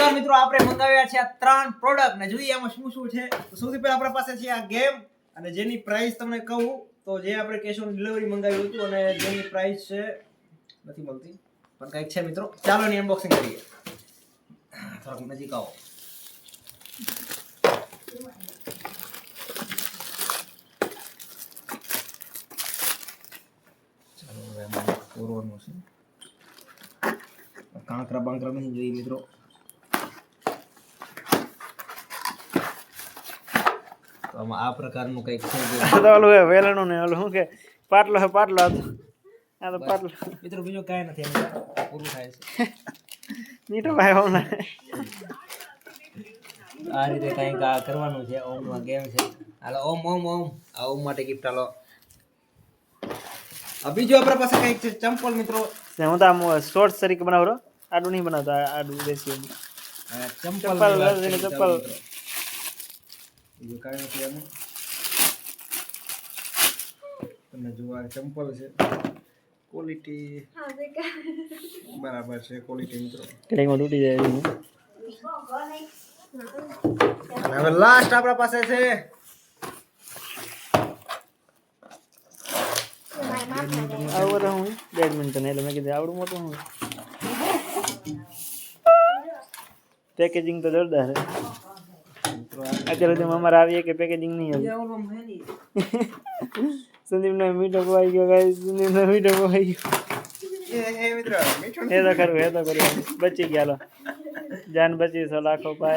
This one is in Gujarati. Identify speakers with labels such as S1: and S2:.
S1: નમસ્કાર મિત્રો, આપણે મંગાવ્યા છે આ 3 પ્રોડક્ટ ને જોઈએ આમાં શું શું છે. તો સૌથી પહેલા આપણા પાસે છે આ ગેમ અને જેની પ્રાઇસ તમને કહું તો જે આપણે કેશ ઓન ડિલિવરી મંગાવ્યું હતું અને જેની પ્રાઇસ છે નથી મળતી પણ કંઈક છે મિત્રો. ચાલો એની અનબોક્સિંગ કરીએ. થોડુંક નજીક આવો. ચાલો હવે આમાં પૂરવાનું છે. કાંકરા બાંકરા નહીં જોઈએ મિત્રો. તો આમાં આ પ્રકારનું કંઈક છે
S2: તો ઓલું વેલણું ને ઓલું શું કે પાટલો હે પાટલો આ તો પાટલો
S1: મિત્રો. બીજું કાંઈ નથી, એમ પૂરું થાય છે.
S2: મીઠો ભાઈ હોમ
S1: આ રીતે કંઈક આ કરવાનું છે. ઓમમાં ગેમ છે. હાલો ઓમ ઓમ ઓમ. આ ઓમ માટે ગિફ્ટ હાલો. આ બીજું આપણા પાસે કંઈક છે ચંપલ મિત્રો.
S2: હું તો આમ શોર્ટ્સ તરીકે બનાવરો, આડું નહીં બનાવતા, આડું દેશી
S1: ચંપલ
S2: ચપ્પલ
S1: બીજું કાંઈ નથી એમાં. તમને જોવા ચંપલ છે, ક્વોલિટી બરાબર છે. ક્વોલિટી મિત્રો
S2: કડીમાં તૂટી જાય એવું.
S1: અને હવે લાસ્ટ આપણા પાસે છે
S2: આવું બધું હું બેડમિન્ટન, એટલે મેં કીધું આવડું મોટું હું પેકેજિંગ તો જોરદાર છે. અત્યારે સુધી અમારે આવીએ કે પેકેજિંગ નહીં આવ્યું. સંદીપનો મીઠો ખવાઈ ગયો, ગાઈસ. સંદીપનો મીઠો ખવાઈ ગયો.
S1: મિત્રો મીઠું
S2: એ તો ખરું, બચી ગયા. જાન બચી 100 લાખો પાય.